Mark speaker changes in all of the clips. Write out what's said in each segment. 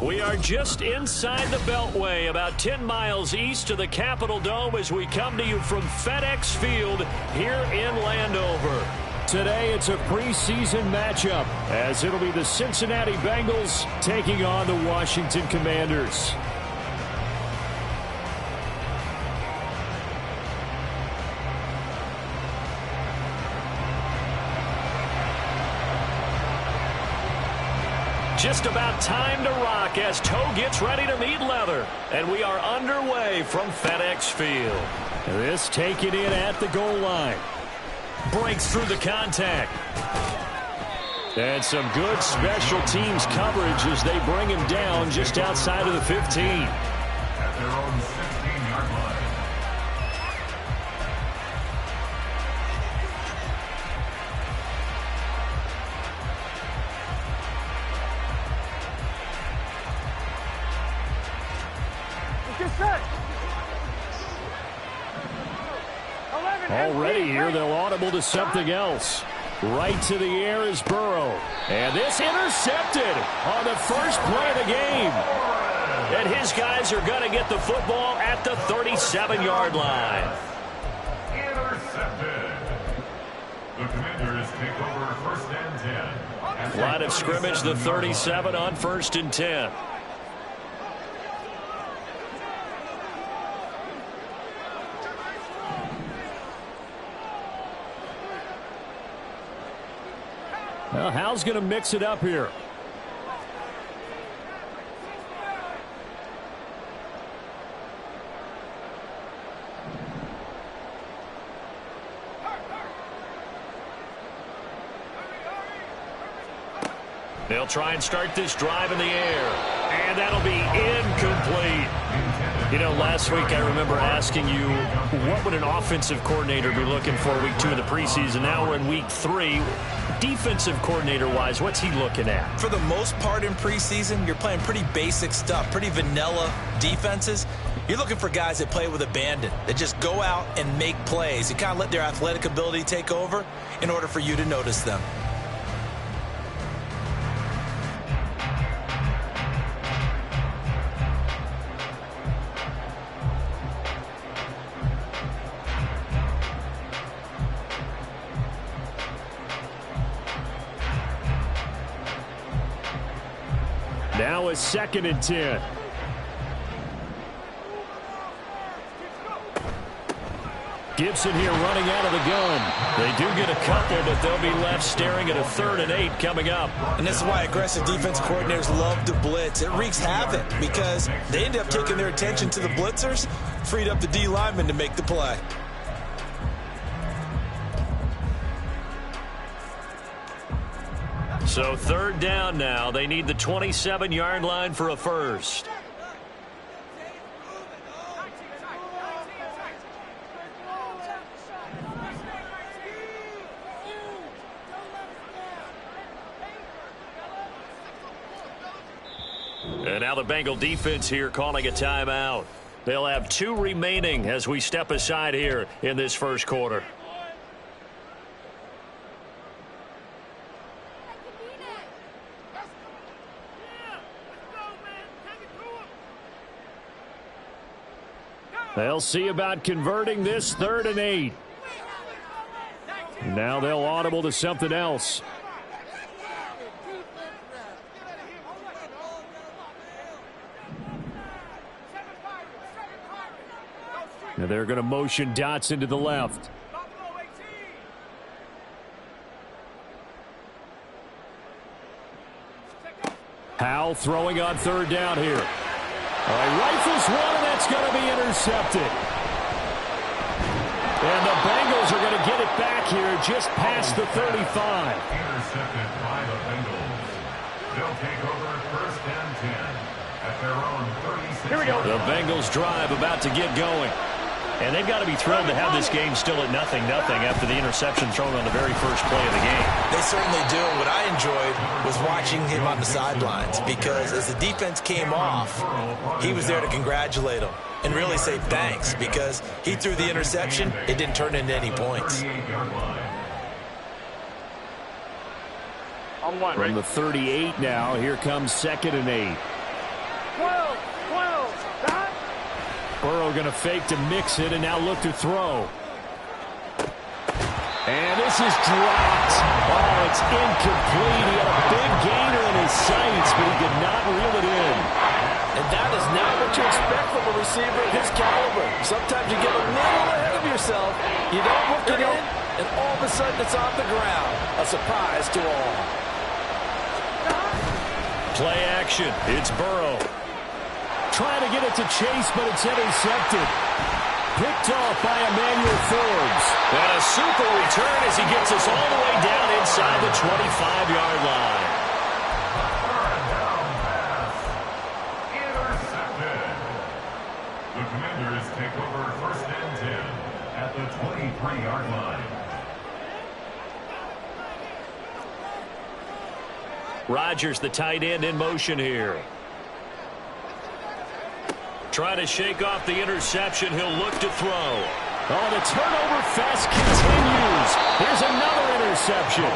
Speaker 1: We are just inside the Beltway, about 10 miles east of the Capitol Dome as we come to you from FedEx Field here in Landover. Today it's a preseason matchup as it'll be the Cincinnati Bengals taking on the Washington Commanders. Just about time to rock as toe gets ready to meet leather. And we are underway from FedEx Field. This taken in at the goal line. Breaks through the contact. And some good special teams coverage as they bring him down just outside of the 15.
Speaker 2: At their own 16-yard line.
Speaker 1: Already here, they'll audible to something else. Right to the air is Burrow. And this intercepted on the first play of the game. And his guys are going to get the football at the 37-yard line.
Speaker 2: Intercepted. The Commanders take over first and 10.
Speaker 1: Line of scrimmage, the 37 on first and 10. Well, Hal's going to mix it up here. They'll try and start this drive in the air. And that'll be incomplete. You know, last week I remember asking you, what would an offensive coordinator be looking for week 2 of the preseason? Now we're in week 3. Defensive coordinator-wise, what's he looking at?
Speaker 3: For the most part in preseason, you're playing pretty basic stuff, pretty vanilla defenses. You're looking for guys that play with abandon, that just go out and make plays. You kind of let their athletic ability take over in order for you to notice them.
Speaker 1: Now it's 2nd and 10. Gibson here running out of the gun. They do get a couple, but they'll be left staring at a 3rd and 8 coming up.
Speaker 3: And this is why aggressive defense coordinators love to blitz. It wreaks havoc because they end up taking their attention to the blitzers, freed up the D lineman to make the play.
Speaker 1: So 3rd down now. They need the 27-yard line for a first. And now the Bengal defense here calling a timeout. They'll have 2 remaining as we step aside here in this first quarter. They'll see about converting this 3rd and 8. Now they'll audible to something else. Now they're going to motion Dotson to the left. Howell throwing on 3rd down here. All right, rifles one, and that's going to be intercepted. And the Bengals are going to get it back here just past the 35.
Speaker 2: Intercepted by the Bengals. They'll take over first and 10 at their own 36.
Speaker 1: Here we go. The Bengals drive about to get going. And they've got to be thrilled to have this game still at 0-0 after the interception thrown on the very first play of the game.
Speaker 3: They certainly do. And what I enjoyed was watching him on the sidelines because as the defense came off, he was there to congratulate them and really say thanks because he threw the interception. It didn't turn into any points.
Speaker 1: From the 38 now, here comes 2nd and 8. Burrow going to fake to mix it and now look to throw. And this is dropped. Oh, it's incomplete. He had a big gainer in his sights, but he could not reel it in.
Speaker 4: And that is not what you expect from a receiver of his caliber. Sometimes you get a little ahead of yourself. You don't look it in, and all of a sudden it's off the ground. A surprise to all.
Speaker 1: Play action. It's Burrow. Trying to get it to Chase, but it's intercepted. Picked off by Emmanuel Forbes. And a super return as he gets us all the way down inside the 25-yard line.
Speaker 2: Intercepted. The Commanders take over 1st and 10 at the 23-yard line.
Speaker 1: Rodgers, the tight end, in motion here. Trying to shake off the interception. He'll look to throw. Oh, the turnover fest continues. Here's another interception.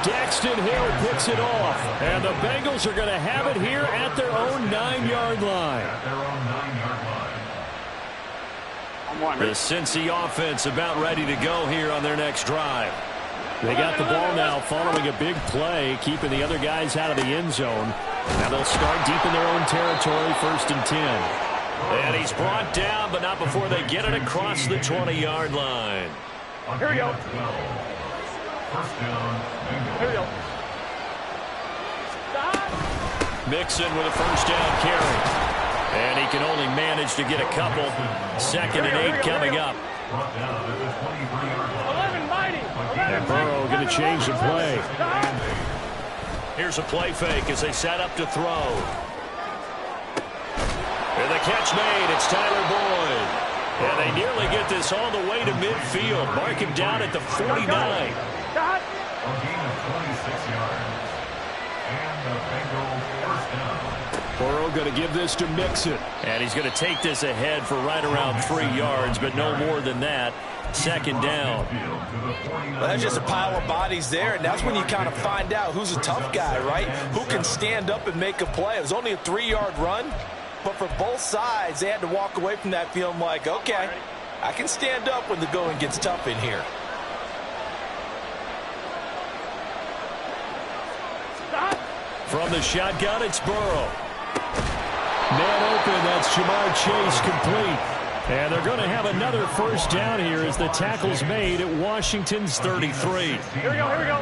Speaker 1: Daxton Hill picks it off. And the Bengals are going to have it here at their own 9-yard line. The Cincy offense about ready to go here on their next drive. They got the ball now following a big play, keeping the other guys out of the end zone. Now they'll start deep in their own territory, 1st and 10. And he's brought down, but not before they get it across the 20-yard line.
Speaker 2: Here we go. 1st down. Here we go.
Speaker 1: Mixon with a 1st down carry. And he can only manage to get a couple. 2nd and 8 coming up. And Burrow going to change the play. Here's a play fake as they set up to throw. And the catch made. It's Tyler Boyd. And they nearly get this all the way to midfield. Mark him down at the 49.
Speaker 2: A gain of 26 yards. And the Bengals 1st down.
Speaker 1: Burrow going to give this to Mixon. And he's going to take this ahead for right around 3 yards, but no more than that. 2nd down.
Speaker 3: Well, that's just a pile of bodies there, and that's when you kind of find out who's a tough guy, right? Who can stand up and make a play. It was only a 3-yard run, but for both sides, they had to walk away from that feeling like, okay, I can stand up when the going gets tough in here.
Speaker 1: From the shotgun, it's Burrow. Man open, that's Jamar Chase complete. And they're going to have another 1st down here as the tackle's made at Washington's 33.
Speaker 2: Here we go, here we go.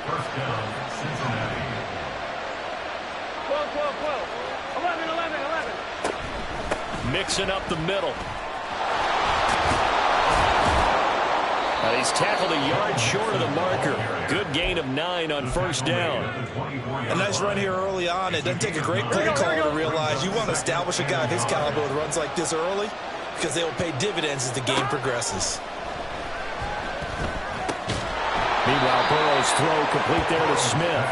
Speaker 2: 1st down, Cincinnati.
Speaker 5: 12, 12, 12. 11, 11, 11.
Speaker 1: Mixing up the middle. And he's tackled a yard short of the marker. Good gain of 9 on 1st down.
Speaker 3: A nice run here early on. It doesn't take a great play caller to realize you want to establish a guy of his caliber with runs like this early because they will pay dividends as the game progresses.
Speaker 1: Meanwhile, Burrow's throw complete there to Smith.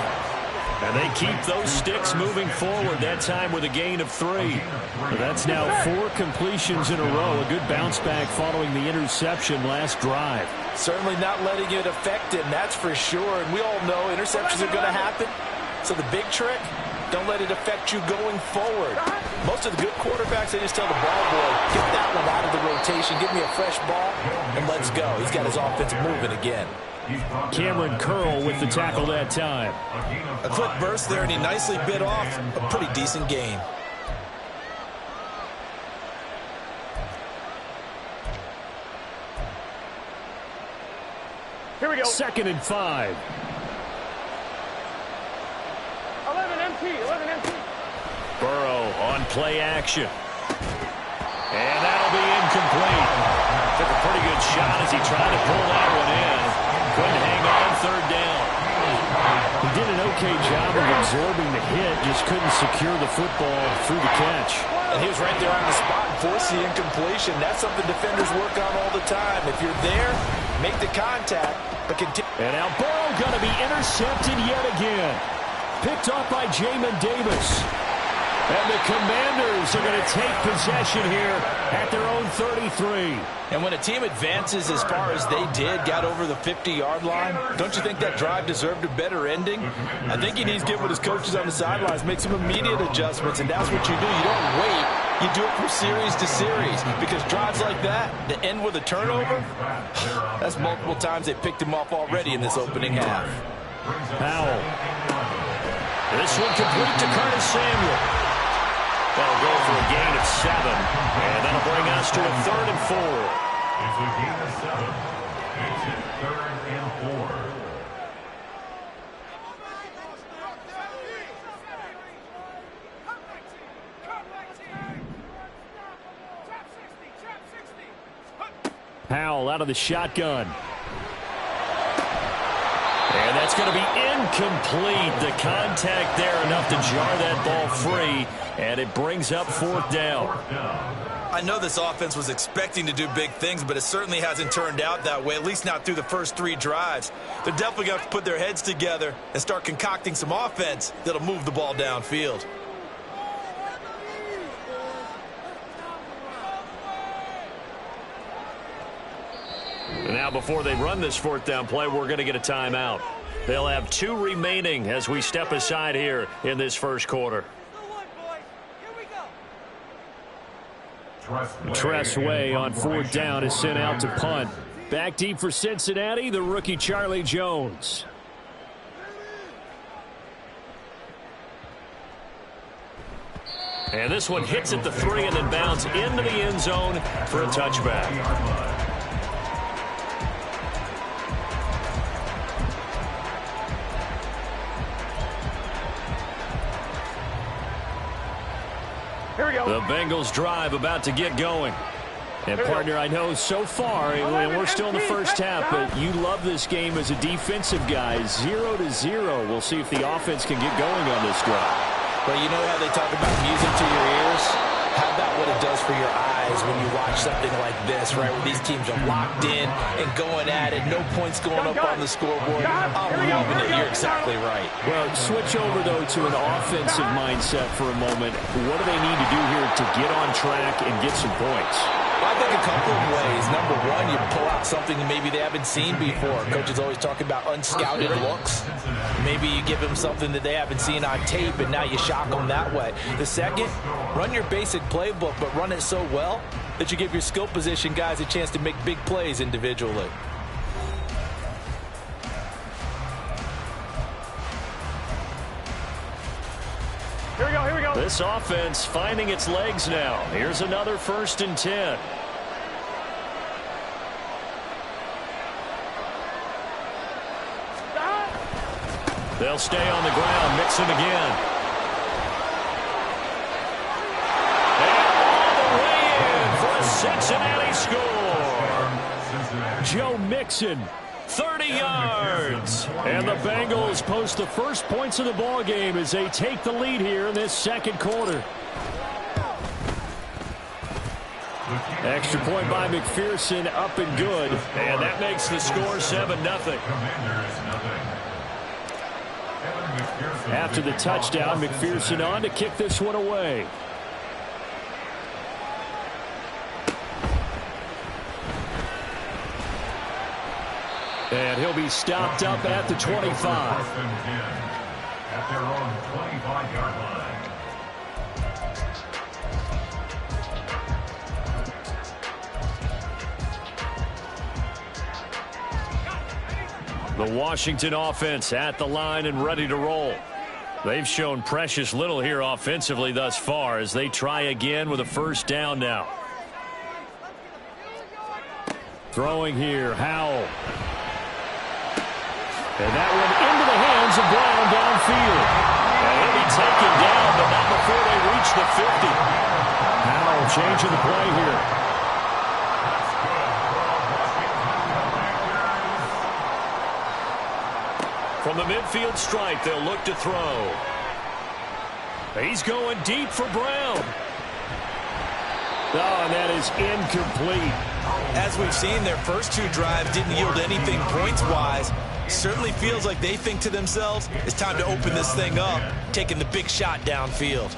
Speaker 1: And they keep those sticks moving forward, that time with a gain of 3. That's now 4 completions in a row. A good bounce back following the interception last drive.
Speaker 4: Certainly not letting it affect him, that's for sure. And we all know interceptions are going to happen. So the big trick, don't let it affect you going forward. Most of the good quarterbacks, they just tell the ball boy, get that one out of the rotation, give me a fresh ball, and let's go. He's got his offense moving again.
Speaker 1: Cameron Curl with the tackle that time.
Speaker 3: A quick burst there, and he nicely bit off a pretty decent gain.
Speaker 5: Here we go.
Speaker 1: 2nd and 5.
Speaker 5: 11 MT, 11 MT.
Speaker 1: Burrow on play action. And that'll be incomplete. Took a pretty good shot as he tried to pull that one in. Couldn't hang on 3rd down. He did an okay job of absorbing the hit, just couldn't secure the football through the catch.
Speaker 4: And he was right there on the spot and forced the incompletion. That's something defenders work on all the time. If you're there, make the contact, but continue.
Speaker 1: And now Burrow going to be intercepted yet again. Picked off by Jamin Davis. And the Commanders are going to take possession here at their own 33.
Speaker 4: And when a team advances as far as they did, got over the 50-yard line, don't you think that drive deserved a better ending? I think he needs to get with his coaches on the sidelines, make some immediate adjustments, and that's what you do. You don't wait. You do it from series to series, because drives like that, to end with a turnover, that's multiple times they picked him off already in this opening half.
Speaker 1: Powell. This one complete to Curtis Samuel. That'll go for a gain of 7, and that'll bring us to a 3rd and 4.
Speaker 2: It's a gain of 7. It's a 3rd and 4.
Speaker 1: Powell out of the shotgun. And that's going to be incomplete. The contact there enough to jar that ball free, and it brings up 4th down.
Speaker 3: I know this offense was expecting to do big things, but it certainly hasn't turned out that way, at least not through the first 3 drives. They're definitely going to have to put their heads together and start concocting some offense that'll move the ball downfield.
Speaker 1: Now, before they run this 4th down play, we're going to get a timeout. They'll have 2 remaining as we step aside here in this first quarter. Tressway on 4th down is sent out to punt. Back deep for Cincinnati, the rookie Charlie Jones. And this one hits at the 3 and then bounds into the end zone for a touchback.
Speaker 5: Here we go.
Speaker 1: The Bengals drive about to get going. And, partner, I know so far, and we're still in the first half, but you love this game as a defensive guy. 0-0. We'll see if the offense can get going on this drive.
Speaker 4: Well, you know how they talk about music to your ears? How about what it does for your eyes when you watch something like this, right, where these teams are locked in and going at it, no points going up on the scoreboard? I'm loving it. You're exactly right.
Speaker 1: Well, switch over, though, to an offensive mindset for a moment. What do they need to do here to get on track and get some points?
Speaker 4: Well, I think a couple of ways. Number one, you pull out something that maybe they haven't seen before. Coaches always talk about unscouted looks. Maybe you give them something that they haven't seen on tape, and now you shock them that way. The second, run your basic playbook, but run it so well that you give your skill position guys a chance to make big plays individually.
Speaker 5: Here we go, here we go.
Speaker 1: This offense finding its legs now. Here's another 1st and 10. They'll stay on the ground, Mixon again. And all the way in for a Cincinnati score. Joe Mixon, 30 yards. And the Bengals post the first points of the ball game as they take the lead here in this second quarter. Extra point by McPherson, up and good. And that makes the score 7-0. After the touchdown, McPherson on to kick this one away. And he'll be stopped up at the 25.
Speaker 2: At their own 25-yard line.
Speaker 1: The Washington offense at the line and ready to roll. They've shown precious little here offensively thus far as they try again with a 1st down now. Throwing here, Howell. And that one into the hands of Brown downfield. And he'll be taken down, but not before they reach the 50. Howell changing the play here. From the midfield stripe, they'll look to throw. He's going deep for Brown. Oh, and that is incomplete.
Speaker 3: As we've seen, their first 2 drives didn't yield anything points-wise. Certainly feels like they think to themselves, it's time to open this thing up, taking the big shot downfield.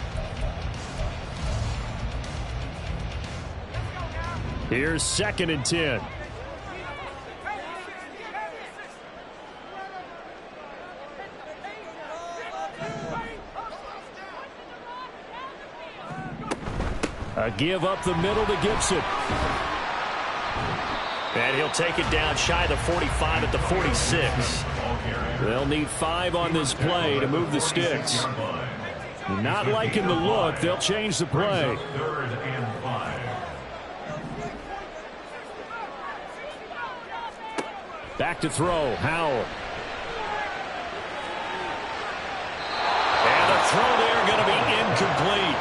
Speaker 1: Here's 2nd and 10. A give up the middle to Gibson. And he'll take it down shy of the 45 at the 46. They'll need 5 on this play to move the sticks. Not liking the look. They'll change the play. Back to throw. Howell. And a throw there going to be incomplete.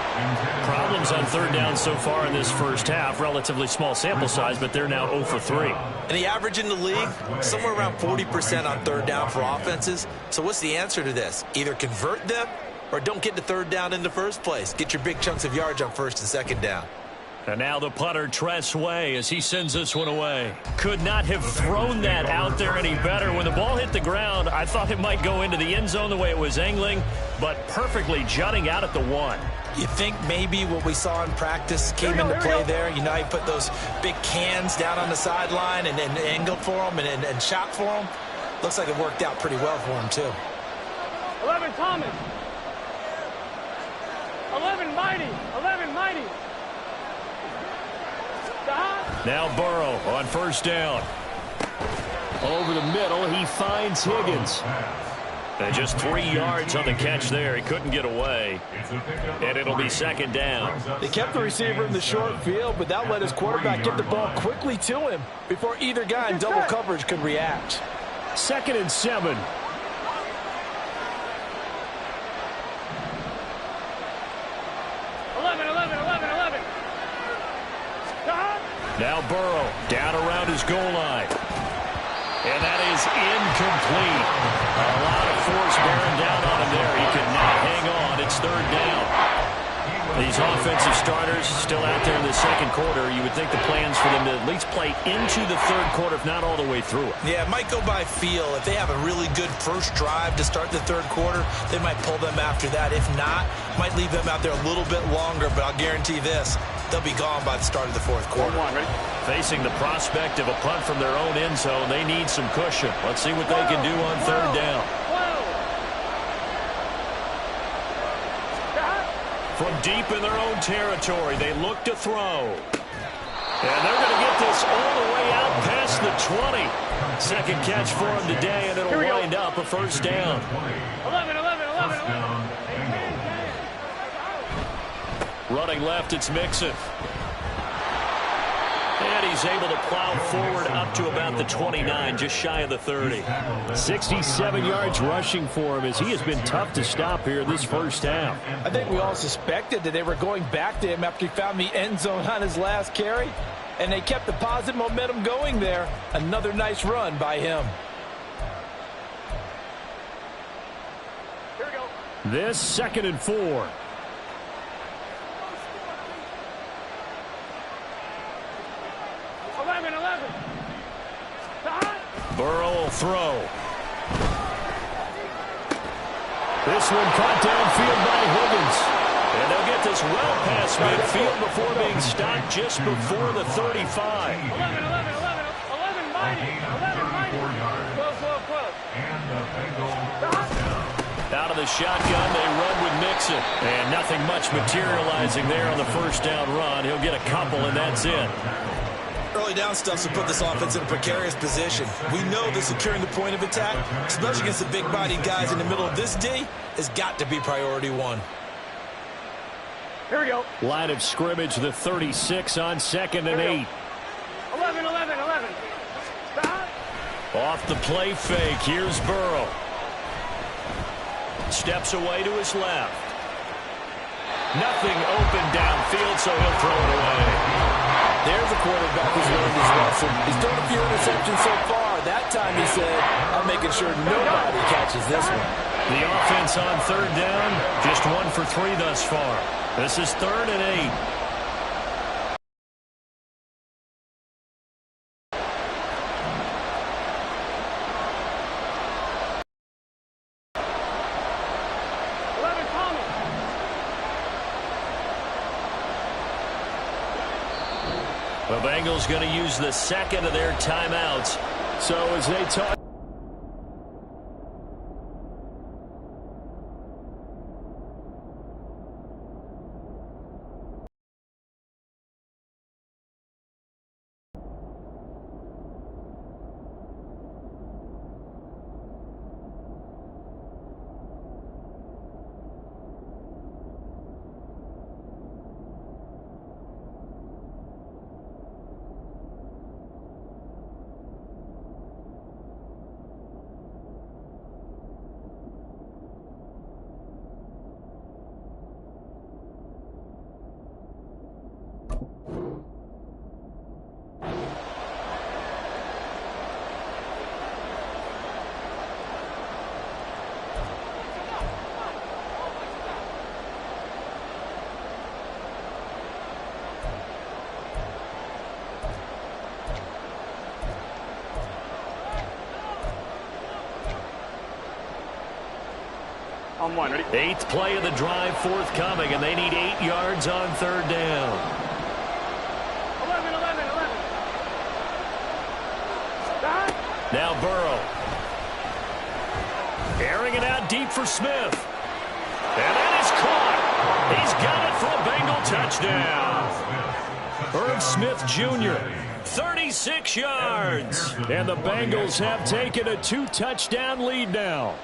Speaker 1: Problems on 3rd down so far in this first half. Relatively small sample size, but they're now 0 for 3.
Speaker 3: And the average in the league, somewhere around 40% on 3rd down for offenses. So what's the answer to this? Either convert them or don't get to 3rd down in the first place. Get your big chunks of yards on 1st and 2nd down.
Speaker 1: And now the punter, Tress Way, as he sends this one away. Could not have thrown that out there any better. When the ball hit the ground, I thought it might go into the end zone the way it was angling, but perfectly jutting out at the 1.
Speaker 3: You think maybe what we saw in practice came into play there? You know, he put those big cans down on the sideline and then angled for them and shot for them. Looks like it worked out pretty well for him, too.
Speaker 5: 11 Thomas. 11 Mighty. 11 Mighty.
Speaker 1: Now Burrow on 1st down. Over the middle, he finds Higgins. And just 3 yards on the catch there. He couldn't get away. And it'll be 2nd down.
Speaker 4: They kept the receiver in the short field, but that let his quarterback get the ball quickly to him before either guy in double coverage could react.
Speaker 1: 2nd and 7. Now Burrow down around his goal line. And that is incomplete. A lot of force bearing down on him there. He could not hang on. It's 3rd down. These offensive starters still out there in the 2nd quarter. You would think the plans for them to at least play into the 3rd quarter, if not all the way through it.
Speaker 3: Yeah, it might go by feel. If they have a really good first drive to start the 3rd quarter, they might pull them after that. If not, might leave them out there a little bit longer, but I'll guarantee this. They'll be gone by the start of the 4th quarter.
Speaker 1: Facing the prospect of a punt from their own end zone, they need some cushion. Let's see what they can do on 3rd down. From deep in their own territory, they look to throw. And they're going to get this all the way out past the 20. 2nd catch for him today, and it'll wind up a 1st down.
Speaker 5: 11.
Speaker 1: Running left, it's Mixon. And he's able to plow forward up to about the 29, just shy of the 30. 67 yards rushing for him as he has been tough to stop here this first half.
Speaker 4: I think we all suspected that they were going back to him after he found the end zone on his last carry. And they kept the positive momentum going there. Another nice run by him.
Speaker 5: Here we go.
Speaker 1: This 2nd and 4. Burrow will throw. This one caught downfield by Higgins. And they'll get this well past midfield before being stopped just before the 35.
Speaker 5: 11 Mighty. 11 Mighty. 12.
Speaker 1: Out of the shotgun, they run with Mixon. And nothing much materializing there on the 1st down run. He'll get a couple, and that's it.
Speaker 3: Early down stuff to put this offense in a precarious position. We know that securing the point of attack, especially against the big-bodied guys in the middle of this D, has got to be priority 1.
Speaker 5: Here we go.
Speaker 1: Line of scrimmage, the 36 on 2nd and 8.
Speaker 5: 11.
Speaker 1: Off the play fake, here's Burrow. Steps away to his left. Nothing open downfield, so he'll throw it away.
Speaker 4: There's a quarterback who's learned his lesson. He's thrown a few interceptions so far. That time he said, I'm making sure nobody catches this one.
Speaker 1: The offense on 3rd down, just 1 for 3 thus far. This is 3rd and 8. The Bengals going to use the second of their timeouts. So as they talk.
Speaker 5: On one, ready?
Speaker 1: 8th play of the drive forthcoming, and they need 8 yards on third down.
Speaker 5: 11.
Speaker 1: Now Burrow. Airing it out deep for Smith. And that is caught. He's got it for a Bengal touchdown. Irv Smith Jr., 36 yards. And the Bengals have taken a 2-touchdown lead now.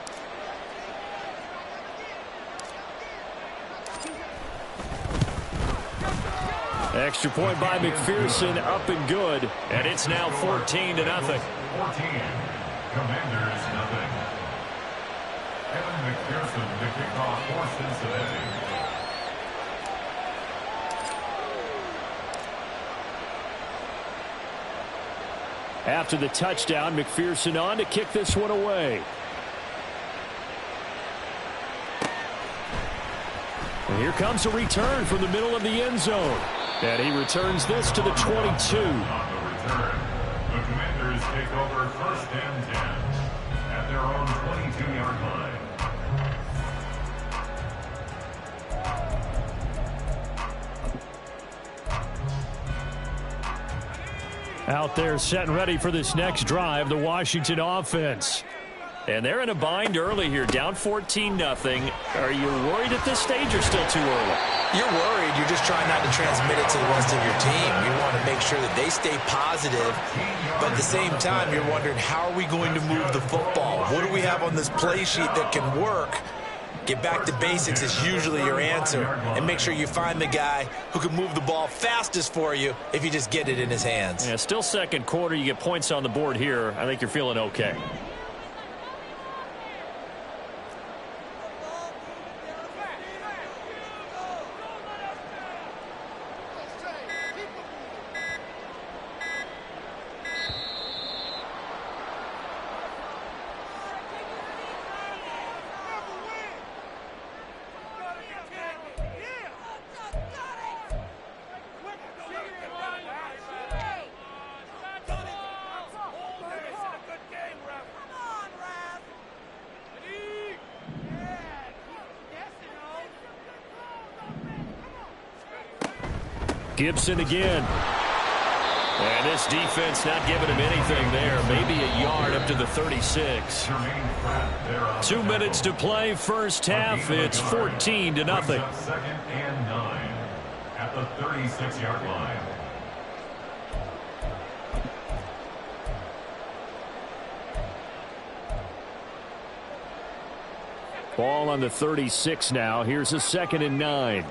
Speaker 1: Extra point by McPherson, up and good. And it's now 14-0. 14.
Speaker 2: Commanders, nothing. Kevin McPherson to kick off for Cincinnati.
Speaker 1: After the touchdown, McPherson on to kick this one away. And here comes a return from the middle of the end zone. And he returns this to the 22.
Speaker 2: On the return, the Commanders take over 1st and 10 at their own 22-yard line.
Speaker 1: Out there set and ready for this next drive, the Washington offense. And they're in a bind early here, down 14-0. Are you worried at this stage or still too early?
Speaker 3: You're worried. You're just trying not to transmit it to the rest of your team. You want to make sure that they stay positive, but at the same time, you're wondering, how are we going to move the football? What do we have on this play sheet that can work? Get back to basics is usually your answer, and make sure you find the guy who can move the ball fastest for you if you just get it in his hands.
Speaker 1: Yeah, still second quarter. You get points on the board here. I think you're feeling okay. Gibson again. And this defense not giving him anything there. Maybe a yard up to the 36. 2 minutes to play, first half. It's 14-0.
Speaker 2: 2nd and 9 at the 36-yard line.
Speaker 1: Ball on the 36 now. Here's a 2nd and 9.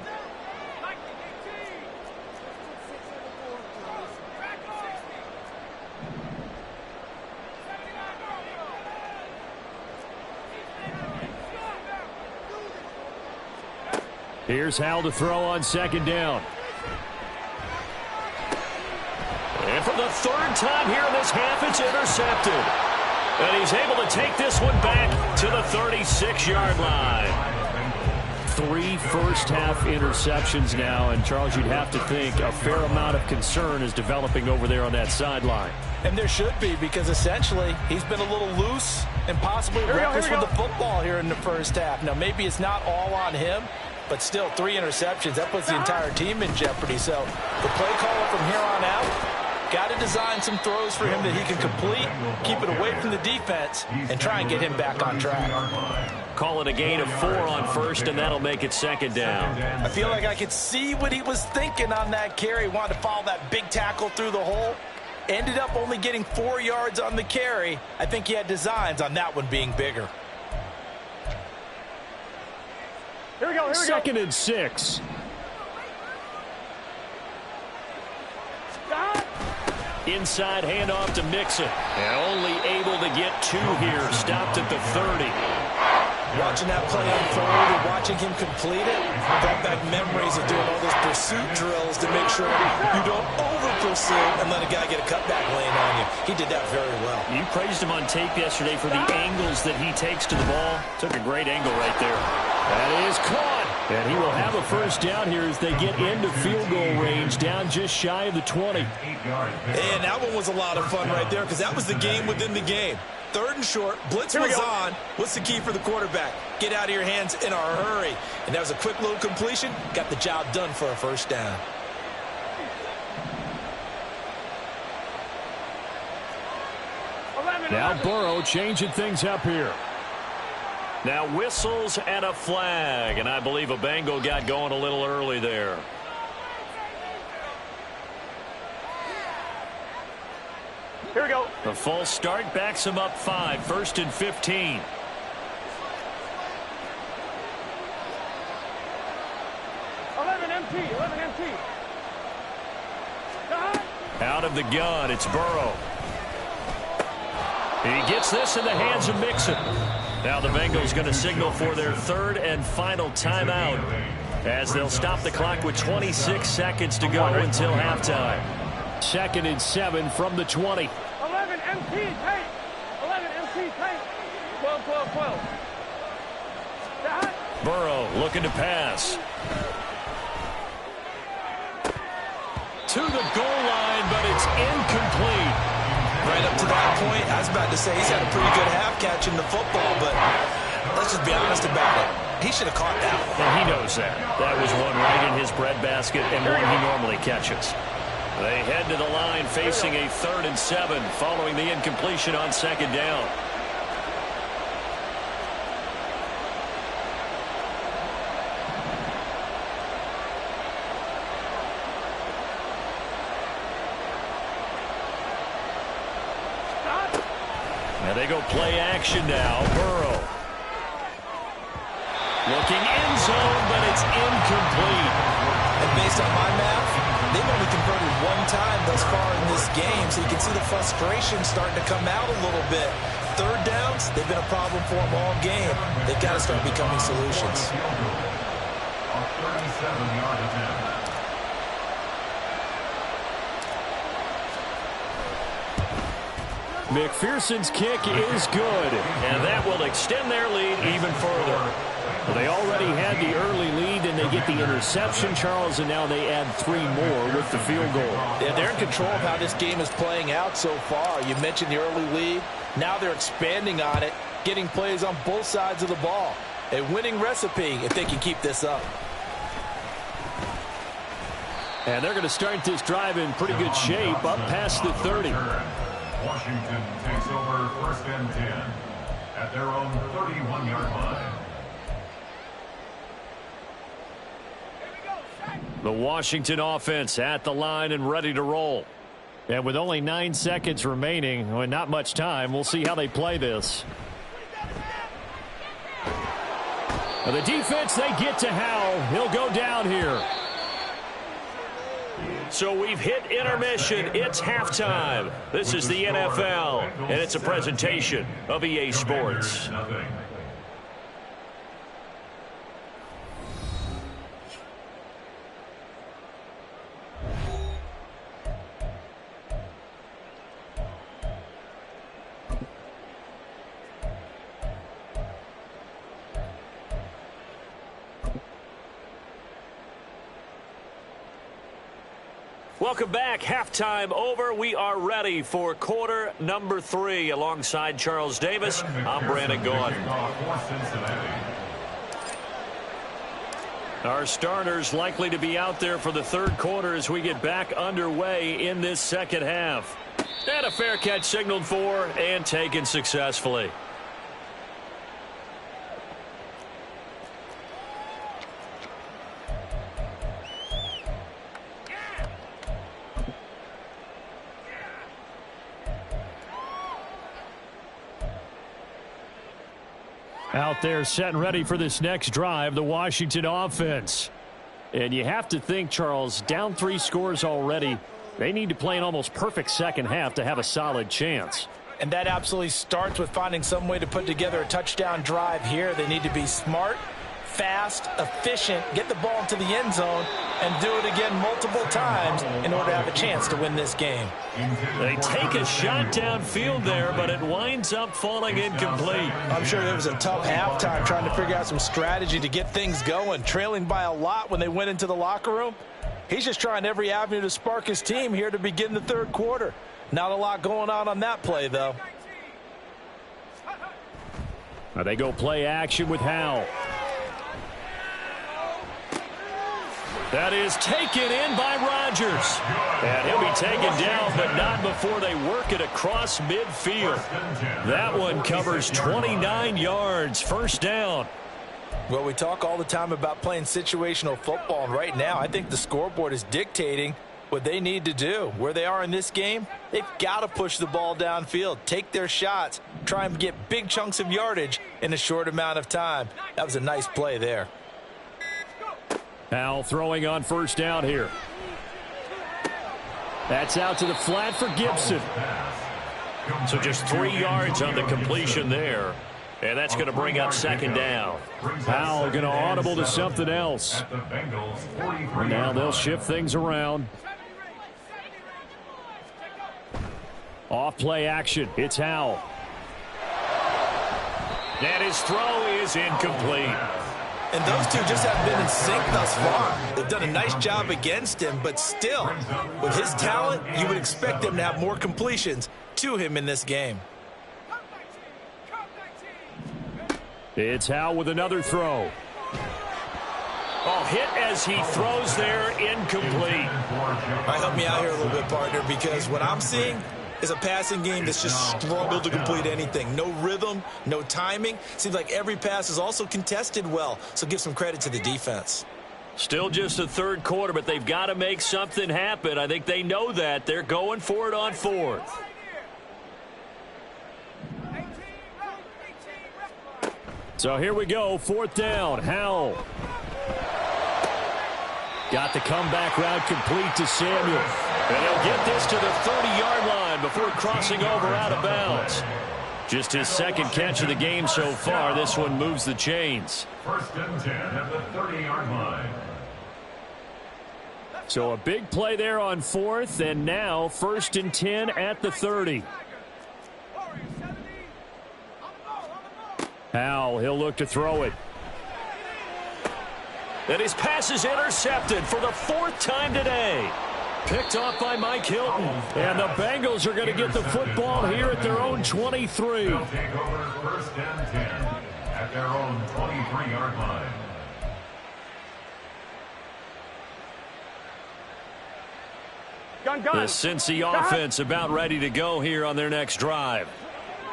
Speaker 1: Here's Hal to throw on 2nd down. And for the 3rd time here in this half, it's intercepted. And he's able to take this one back to the 36-yard line. 3 first-half interceptions now, and Charles, you'd have to think a fair amount of concern is developing over there on that sideline.
Speaker 4: And there should be, because essentially he's been a little loose and possibly reckless with the football here in the first half. Now, maybe it's not all on him, But still, 3 interceptions. That puts the entire team in jeopardy. So the play caller from here on out, got to design some throws for him that he can complete, keep it away from the defense, and try and get him back on track.
Speaker 1: Call it a gain of 4 on first, and that'll make it second down.
Speaker 4: I feel like I could see what he was thinking on that carry. Wanted to follow that big tackle through the hole. Ended up only getting 4 yards on the carry. I think he had designs on that one being bigger.
Speaker 5: Here we go.
Speaker 1: Second and 6. Inside handoff to Mixon. And only able to get 2 here. Stopped at the 30.
Speaker 4: Watching that play unfold and watching him complete it brought back memories of doing all those pursuit drills to make sure you don't over-pursue and let a guy get a cutback lane on you. He did that very well.
Speaker 1: You praised him on tape yesterday for the angles that he takes to the ball. Took a great angle right there. That is caught. And he will have a first down here as they get into field goal range, down just shy of the 20.
Speaker 3: And that one was a lot of fun right there because that was the game within the game. 3rd and short, blitz was on. What's the key for the quarterback? Get out of your hands in a hurry. And that was a quick little completion. Got the job done for a first down.
Speaker 1: Now Burrow changing things up here. Now whistles and a flag. And I believe a Bengal got going a little early there.
Speaker 5: Here we go.
Speaker 1: The false start backs him up 5. 1st and 15.
Speaker 5: MT.
Speaker 1: Out of the gun, it's Burrow. He gets this in the hands of Mixon. Now the Bengals going to signal for their 3rd and final timeout as they'll stop the clock with 26 seconds to go until halftime. 2nd and 7 from the 20.
Speaker 5: 11 MT tape. 11 MT tape. 12.
Speaker 1: Burrow looking to pass. To the goal line, but it's incomplete.
Speaker 3: Right up to that point, I was about to say he's had a pretty good half catching the football, but let's just be honest about it. He should have caught that one.
Speaker 1: And he knows that. That was one right in his breadbasket and one he normally catches. They head to the line facing a 3rd and 7 following the incompletion on 2nd down. Now they go play action now. Burrow. Looking end zone, but it's incomplete.
Speaker 3: And based on my math, they've only converted 1 time thus far in this game, so you can see the frustration starting to come out a little bit. 3rd downs, they've been a problem for them all game. They've got to start becoming solutions.
Speaker 2: A 37-yard attempt.
Speaker 1: McPherson's kick is good, and that will extend their lead even further. Well, they already had the early lead, and they get the interception, Charles, and now they add 3 more with the field goal.
Speaker 4: Yeah, they're in control of how this game is playing out so far. You mentioned the early lead. Now they're expanding on it, getting plays on both sides of the ball. A winning recipe if they can keep this up.
Speaker 1: And they're going to start this drive in pretty good shape, up past the 30.
Speaker 2: Washington takes over 1st and 10 at their own 31-yard line.
Speaker 1: The Washington offense at the line and ready to roll. And with only 9 seconds remaining, well, not much time, we'll see how they play this. Now the defense, they get to Howell. He'll go down here. So we've hit intermission. It's halftime. This is the NFL, and it's a presentation of EA Sports. Welcome back. Halftime over. We are ready for quarter number 3. Alongside Charles Davis, I'm Brandon Gaudin. Our starters likely to be out there for the third quarter as we get back underway in this second half. And a fair catch signaled for and taken successfully. Out there set and ready for this next drive, the Washington offense. And you have to think, Charles, down 3 scores already. They need to play an almost perfect second half to have a solid chance.
Speaker 4: And that absolutely starts with finding some way to put together a touchdown drive here. They need to be smart, fast, efficient, get the ball into the end zone, and do it again multiple times in order to have a chance to win this game.
Speaker 1: They take a shot downfield there, but it winds up falling incomplete.
Speaker 4: I'm sure it was a tough halftime trying to figure out some strategy to get things going, trailing by a lot when they went into the locker room. He's just trying every avenue to spark his team here to begin the third quarter. Not a lot going on that play, though.
Speaker 1: Now they go play action with Howell. That is taken in by Rodgers. And he'll be taken down, but not before they work it across midfield. That one covers 29 yards. First down.
Speaker 4: Well, we talk all the time about playing situational football, and right now I think the scoreboard is dictating what they need to do. Where they are in this game, they've got to push the ball downfield, take their shots, try and get big chunks of yardage in a short amount of time. That was a nice play there.
Speaker 1: Howell throwing on first down here. That's out to the flat for Gibson. So just 3 yards on the completion there. And that's going to bring up second down. Howell going to audible to something else. And now they'll shift things around. Off play action. It's Howell. And his throw is incomplete.
Speaker 3: And those two just haven't been in sync thus far. They've done a nice job against him, but still, with his talent, you would expect them to have more completions to him in this game.
Speaker 1: It's Howell with another throw. Oh, hit as he throws there, incomplete.
Speaker 3: All right, help me out here a little bit, partner, because what I'm seeing is a passing game that's just struggled to complete anything. No rhythm, no timing. Seems like every pass is also contested well, so give some credit to the defense.
Speaker 1: Still just the third quarter, but they've got to make something happen. I think they know that. They're going for it on fourth. So here we go, fourth down. Howell. Got the comeback route complete to Samuel. And he'll get this to the 30-yard line before crossing over out of bounds. Just his second catch of the game so far. This one moves the chains.
Speaker 2: First and 10 at the 30-yard line.
Speaker 1: So a big play there on fourth, and now first and 10 at the 30. Howell, he'll look to throw it. And his pass is intercepted for the 4th time today. Picked off by Mike Hilton. And the Bengals are going to get the football here at their own 23.
Speaker 2: They'll take over first and 10 at their own 23-yard line.
Speaker 1: The Cincy offense about ready to go here on their next drive.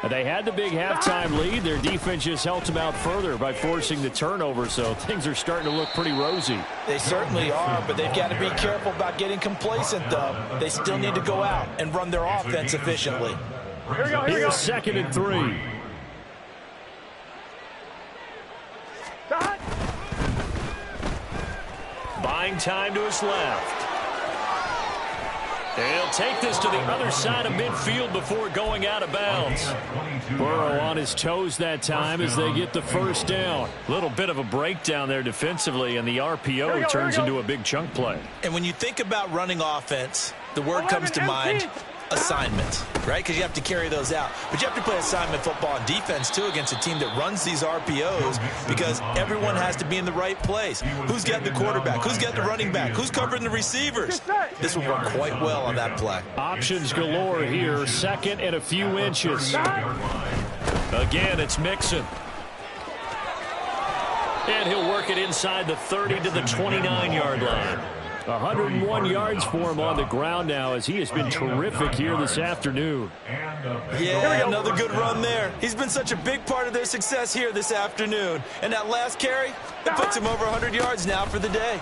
Speaker 1: They had the big halftime lead. Their defense just helped them out further by forcing the turnover, so things are starting to look pretty rosy.
Speaker 4: They certainly are, but they've got to be careful about getting complacent, though. They still need to go out and run their offense efficiently.
Speaker 5: Here we go.
Speaker 1: Here's second and 3. Buying time to his left. And he'll take this to the other side of midfield before going out of bounds. Burrow on his toes that time as they get the first down. A little bit of a breakdown there defensively, and the RPO turns into a big chunk play.
Speaker 3: And when you think about running offense, the word comes to mind, assignment, right? Because you have to carry those out. But you have to play assignment football on defense, too, against a team that runs these RPOs because everyone has to be in the right place. Who's got the quarterback? Who's got the running back? Who's covering the receivers? This will work quite well on that play.
Speaker 1: Options galore here, second and a few inches. Again, it's Mixon. And he'll work it inside the 30 to the 29-yard line. 101 yards for him on the ground now as he has been terrific here this afternoon.
Speaker 3: Yeah, another good run there. He's been such a big part of their success here this afternoon. And that last carry, it puts him over 100 yards now for the day.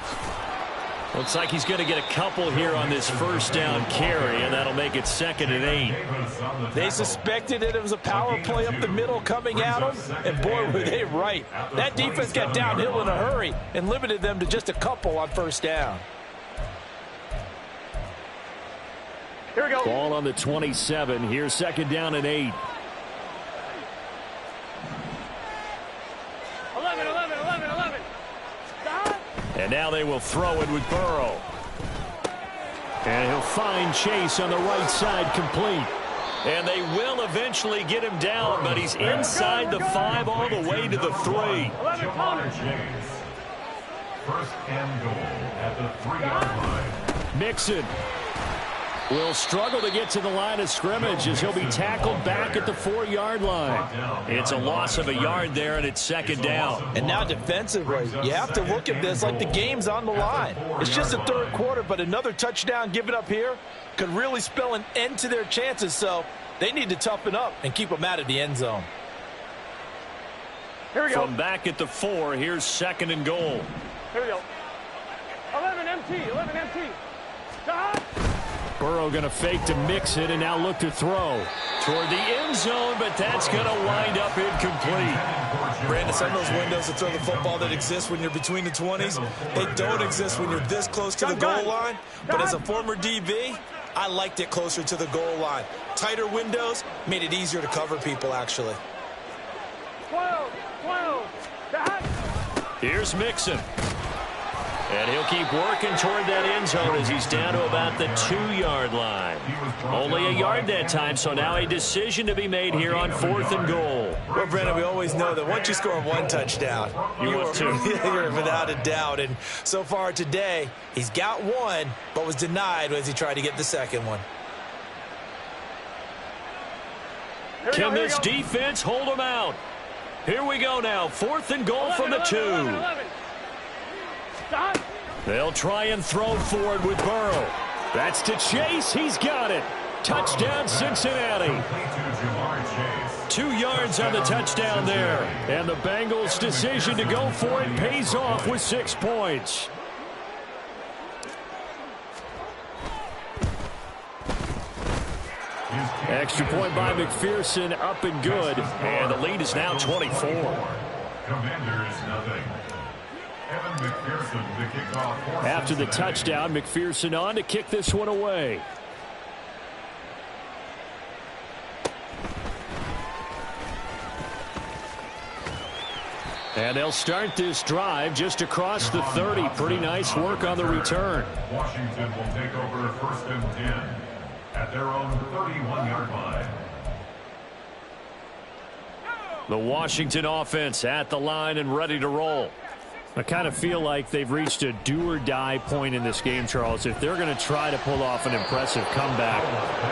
Speaker 1: Looks like he's going to get a couple here on this first down carry, and that'll make it 2nd and 8.
Speaker 4: They suspected it was a power play up the middle coming at them, and boy, were they right. That defense got downhill in a hurry and limited them to just a couple on first down.
Speaker 5: Here we go.
Speaker 1: Ball on the 27. Here's 2nd down and 8.
Speaker 5: 11.
Speaker 1: And now they will throw it with Burrow. And he'll find Chase on the right side complete. And they will eventually get him down, but he's inside the 5 all the way to the 3.
Speaker 5: 11
Speaker 2: First and goal at the 3-yard line.
Speaker 1: Mixon will struggle to get to the line of scrimmage as he'll be tackled back at the 4-yard line. It's a loss of a yard there, and it's 2nd down.
Speaker 4: And now defensively, you have to look at this like the game's on the line. It's just the 3rd quarter, but another touchdown given up here could really spell an end to their chances, so they need to toughen up and keep them out of the end zone.
Speaker 5: Here we go.
Speaker 1: From back at the 4, here's 2nd and goal.
Speaker 5: Here we go. 11 empty. Stop.
Speaker 1: Burrow going to fake to mix it and now look to throw toward the end zone, but that's going to wind up incomplete.
Speaker 3: Brandon, some of those windows to throw the football that exist when you're between the 20s, they don't exist when you're this close to the goal line. But as a former DB, I liked it closer to the goal line. Tighter windows made it easier to cover people, actually.
Speaker 5: 12. Stop.
Speaker 1: Here's Mixon. And he'll keep working toward that end zone as he's down to about the 2-yard line. Only a yard that time, so now a decision to be made here on 4th and goal.
Speaker 3: Well, Brandon, we always know that once you score 1 touchdown,
Speaker 1: want 2.
Speaker 3: You're without a doubt. And so far today, he's got 1, but was denied as he tried to get the 2nd one.
Speaker 1: Can this defense hold him out? Here we go now. 4th and goal from the 2.
Speaker 5: 11. Stop.
Speaker 1: They'll try and throw forward with Burrow. That's to Chase. He's got it. Touchdown, Cincinnati. 2 yards on the touchdown there. And the Bengals' decision to go for it pays off with 6 points. Extra point by McPherson, up and good. And the lead is now 24.
Speaker 2: Commanders, nothing.
Speaker 1: After the touchdown, McPherson on to kick this one away. And they'll start this drive just across the 30. Pretty nice work on the return.
Speaker 2: Washington will take over 1st and 10 at their own 31-yard line.
Speaker 1: The Washington offense at the line and ready to roll. I kind of feel like they've reached a do-or-die point in this game, Charles. If they're going to try to pull off an impressive comeback,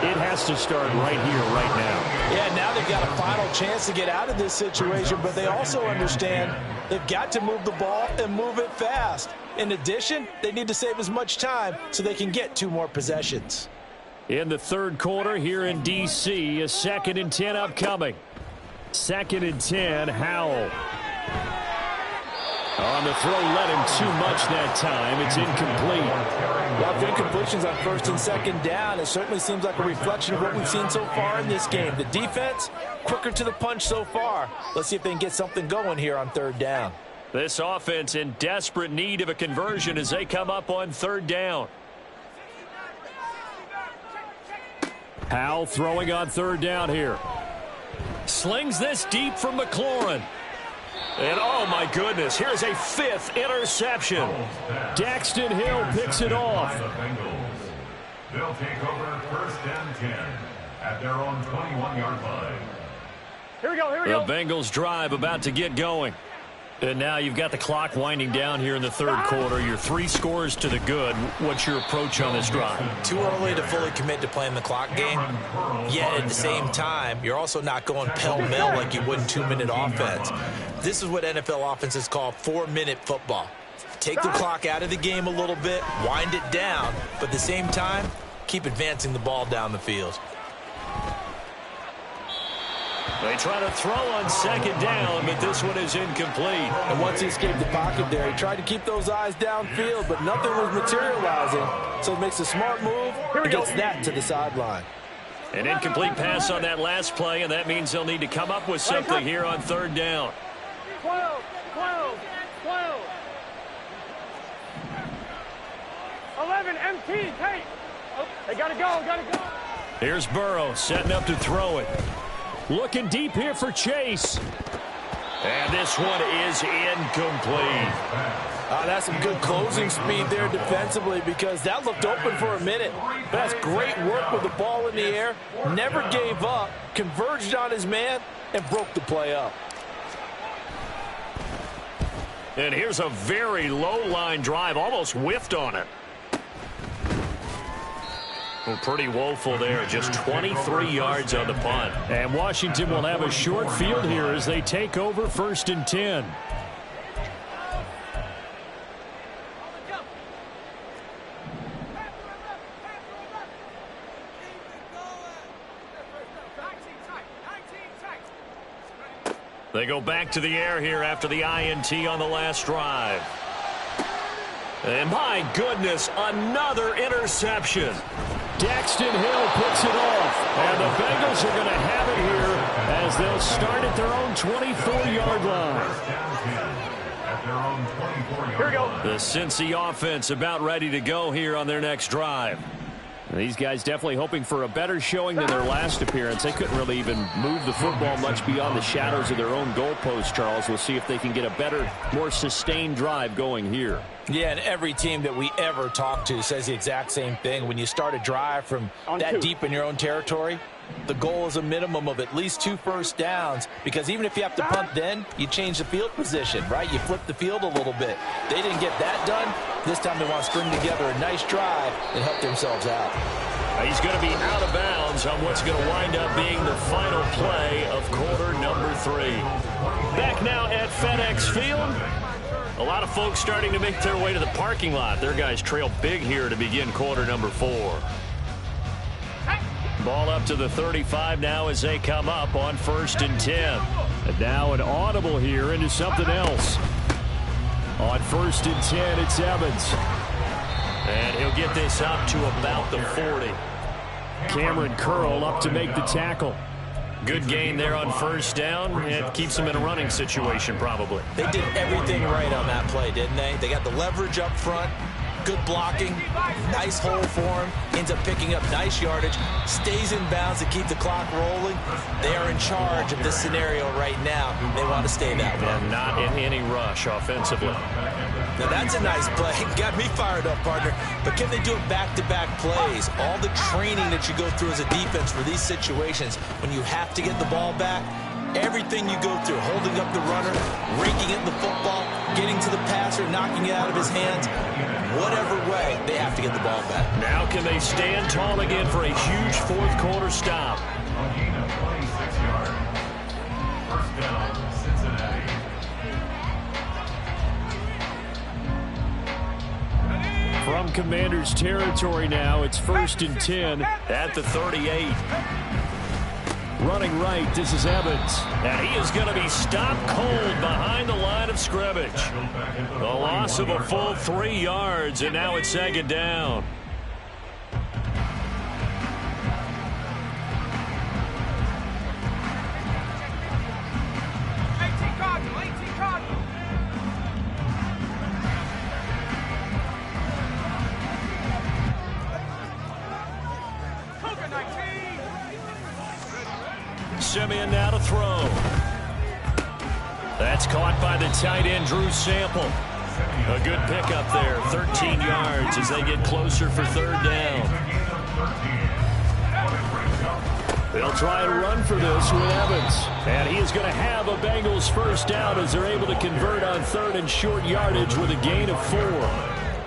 Speaker 1: it has to start right here, right now.
Speaker 4: Yeah, now they've got a final chance to get out of this situation, but they also understand they've got to move the ball and move it fast. In addition, they need to save as much time so they can get 2 more possessions.
Speaker 1: In the 3rd quarter here in D.C., a 2nd and 10 upcoming. 2nd and 10, Howell. On the throw, led him too much that time. It's incomplete.
Speaker 4: Well, incompletions on 1st and 2nd down, it certainly seems like a reflection of what we've seen so far in this game. The defense, quicker to the punch so far. Let's see if they can get something going here on 3rd down.
Speaker 1: This offense in desperate need of a conversion as they come up on 3rd down. Howell throwing on 3rd down here. Slings this deep from McLaurin. And, oh, my goodness, here's a 5th interception. Daxton Hill picks it off.
Speaker 2: They'll take over 1st and 10 at their own 21-yard line.
Speaker 5: Here we go.
Speaker 1: The Bengals drive about to get going. And now you've got the clock winding down here in the 3rd quarter. You're 3 scores to the good. What's your approach on this drive?
Speaker 3: Too early to fully commit to playing the clock game. Yet at the same time, you're also not going pell-mell like you would in 2-minute offense. This is what NFL offenses call 4-minute football. Take the clock out of the game a little bit, wind it down, but at the same time, keep advancing the ball down the field.
Speaker 1: They try to throw on second down, but this one is incomplete.
Speaker 4: And once he escaped the pocket there, he tried to keep those eyes downfield, but nothing was materializing. So he makes a smart move and gets that to the sideline.
Speaker 1: An incomplete pass on that last play, and that means they'll need to come up with something here on third down.
Speaker 5: 12, 12, 12. 11, MT, take. Oh, they got to go.
Speaker 1: Here's Burrow setting up to throw it. Looking deep here for Chase. And this one is incomplete.
Speaker 4: That's some good closing speed there defensively because that looked open for a minute. But that's great work with the ball in the air. Never gave up, converged on his man, and broke the play up.
Speaker 1: And here's a very low line drive, almost whiffed on it. Well, pretty woeful there, just 23 yards on the punt. And Washington will have a short field here as they take over 1st and 10. They go back to the air here after the INT on the last drive. And my goodness, another interception. Daxton Hill puts it off. And the Bengals are going to have it here as they'll start at their own 24-yard line.
Speaker 5: Here we go.
Speaker 1: The Cincy offense about ready to go here on their next drive. These guys definitely hoping for a better showing than their last appearance. They couldn't really even move the football much beyond the shadows of their own goalpost, Charles. We'll see if they can get a better, more sustained drive going here.
Speaker 4: Yeah, and every team that we ever talk to says the exact same thing. When you start a drive from that deep in your own territory, the goal is a minimum of at least 2 first downs, because even if you have to punt then, you change the field position, right? You flip the field a little bit. They didn't get that done. This time they want to string together a nice drive and help themselves out.
Speaker 1: He's going to be out of bounds on what's going to wind up being the final play of quarter number 3. Back now at FedEx Field. A lot of folks starting to make their way to the parking lot. Their guys trail big here to begin quarter number 4. Ball up to the 35 now as they come up on 1st and 10. And now an audible here into something else. On 1st and 10, it's Evans. And he'll get this up to about the 40. Cameron Curl up to make the tackle. Good gain there on 1st down. It keeps him in a running situation probably.
Speaker 3: They did everything right on that play, didn't they? They got the leverage up front. Good blocking, nice hole for him, ends up picking up nice yardage, stays in bounds to keep the clock rolling. They are in charge of this scenario right now. They want to stay that way.
Speaker 1: And not in any rush offensively.
Speaker 3: Now that's a nice play. Got me fired up, partner. But can they do it back-to-back plays? All the training that you go through as a defense for these situations, when you have to get the ball back, everything you go through, holding up the runner, raking it in the football, getting to the passer, knocking it out of his hands, whatever way, they have to get the ball back.
Speaker 1: Now can they stand tall again for a huge 4th quarter stop?
Speaker 2: A gain of 26 yards. 1st down, Cincinnati.
Speaker 1: From Commanders territory now, it's 1st and 10 at the 38. Running right, this is Evans. And he is going to be stopped cold behind the line of scrimmage. The loss of a full 3 yards, and now it's 2nd down. Simeon now to throw. That's caught by the tight end, Drew Sample. A good pickup there, 13 yards as they get closer for 3rd down. They'll try and run for this with Evans. And he is going to have a Bengals 1st down as they're able to convert on 3rd and short yardage with a gain of 4.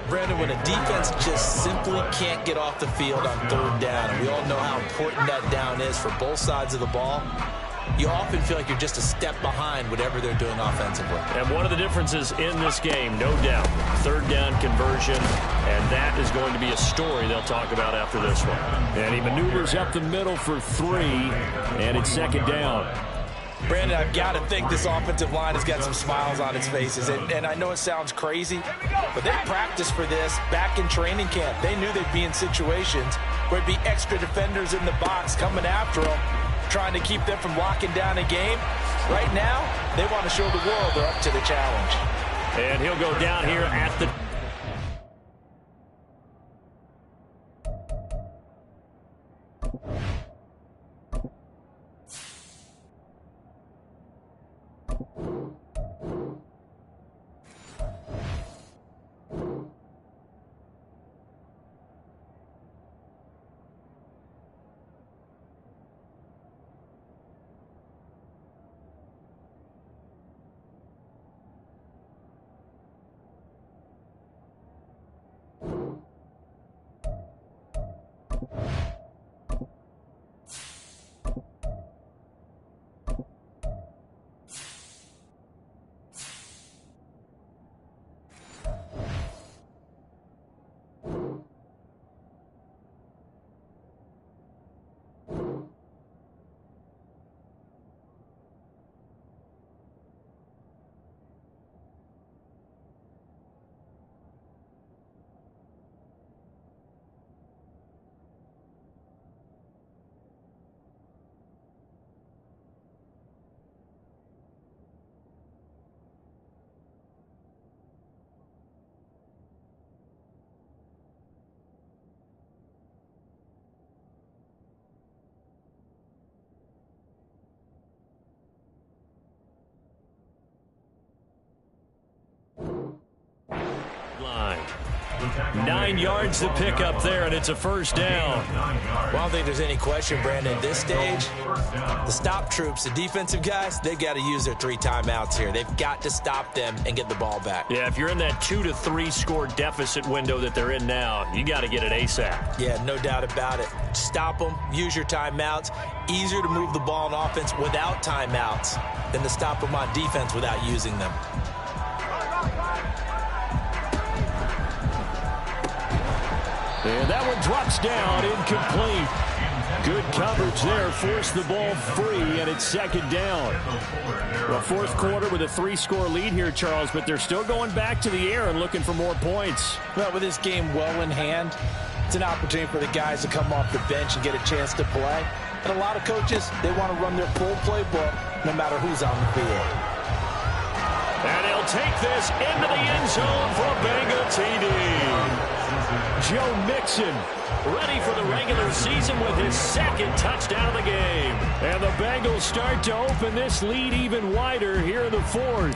Speaker 3: Brandon, when a defense just simply can't get off the field on 3rd down, and we all know how important that down is for both sides of the ball, you often feel like you're just a step behind whatever they're doing offensively.
Speaker 1: And one of the differences in this game, no doubt, third down conversion, and that is going to be a story they'll talk about after this one. And he maneuvers up the middle for 3, and it's second down.
Speaker 4: Brandon, I've got to think this offensive line has got some smiles on its faces. And I know it sounds crazy, but they practiced for this back in training camp. They knew they'd be in situations where there'd be extra defenders in the box coming after them, trying to keep them from locking down a game. Right now, they want to show the world they're up to the challenge.
Speaker 1: And he'll go down here at the... line. 9 yards to pick up there, and it's a first down.
Speaker 3: Well, I don't think there's any question, Brandon, at this stage, the stop troops, the defensive guys, they've got to use their 3 timeouts here. They've got to stop them and get the ball back.
Speaker 1: Yeah, if you're in that 2 to 3 score deficit window that they're in now, you got to get it ASAP.
Speaker 3: Yeah, no doubt about it. Stop them, use your timeouts. Easier to move the ball on offense without timeouts than to stop them on defense without using them.
Speaker 1: And that one drops down, incomplete. Good coverage there, forced the ball free, and it's second down. Well, fourth quarter with a 3-score lead here, Charles, but they're still going back to the air and looking for more points.
Speaker 4: Well, with this game well in hand, it's an opportunity for the guys to come off the bench and get a chance to play. And a lot of coaches, they want to run their full playbook no matter who's on the field.
Speaker 1: And he'll take this into the end zone for a Bengal TD. Joe Mixon ready for the regular season with his second touchdown of the game. And the Bengals start to open this lead even wider here in the fourth.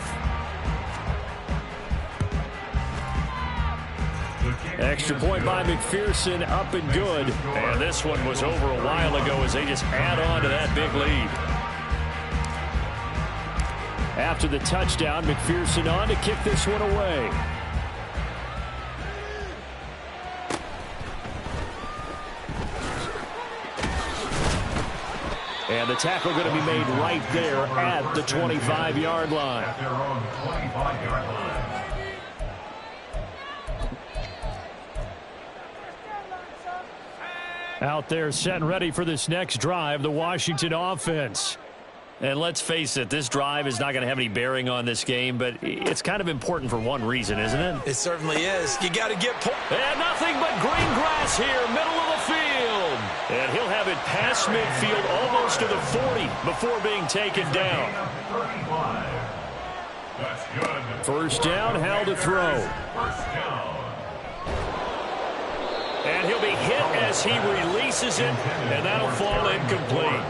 Speaker 1: Extra point by McPherson, up and good. And this one was over a while ago as they just add on to that big lead. After the touchdown, McPherson on to kick this one away. And the tackle going to be made right there at the 25-yard line.
Speaker 2: At their own 25-yard line.
Speaker 1: Out there set and ready for this next drive, the Washington offense. And let's face it, this drive is not going to have any bearing on this game, but it's kind of important for one reason, isn't it?
Speaker 3: It certainly is. You got to get points.
Speaker 1: And nothing but green grass here, middle of the field. And he'll have it past midfield almost to the 40 before being taken down.
Speaker 2: That's good.
Speaker 1: First down, Howell to throw.
Speaker 2: First down.
Speaker 1: And he'll be hit as he releases it, and that'll fall incomplete.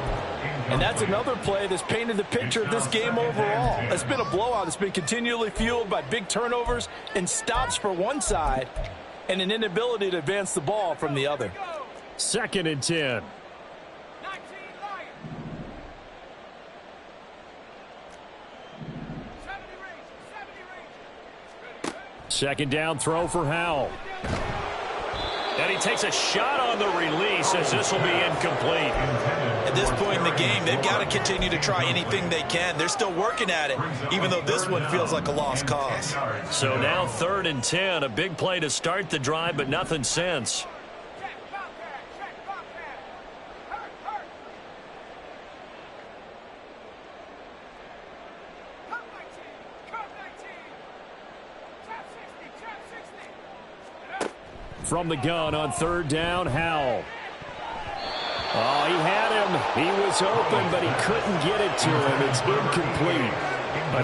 Speaker 4: And that's another play that's painted the picture of this game overall. It's been a blowout. It's been continually fueled by big turnovers and stops for one side and an inability to advance the ball from the other.
Speaker 1: Second and 10. Second down throw for Howell. And he takes a shot on the release as this will be incomplete.
Speaker 3: At this point in the game, they've got to continue to try anything they can. They're still working at it, even though this one feels like a lost cause.
Speaker 1: So now 3rd and 10, a big play to start the drive, but nothing since. From the gun on 3rd down, Howell. Oh, he had him. He was open, but he couldn't get it to him. It's incomplete.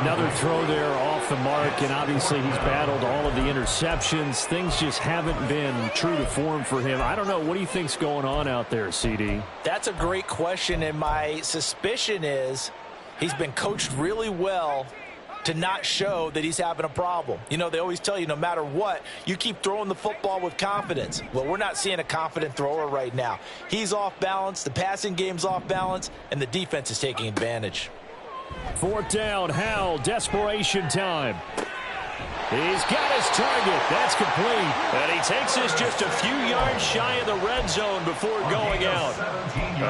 Speaker 1: Another throw there off the mark, and obviously he's battled all of the interceptions. Things just haven't been true to form for him. I don't know. What do you think's going on out there, CD?
Speaker 4: That's a great question, and my suspicion is he's been coached really well to not show that he's having a problem. You know, they always tell you no matter what, you keep throwing the football with confidence. Well, we're not seeing a confident thrower right now. He's off balance, the passing game's off balance, and the defense is taking advantage.
Speaker 1: 4th down, Howell, desperation time. He's got his target. That's complete. And he takes this just a few yards shy of the red zone before going out.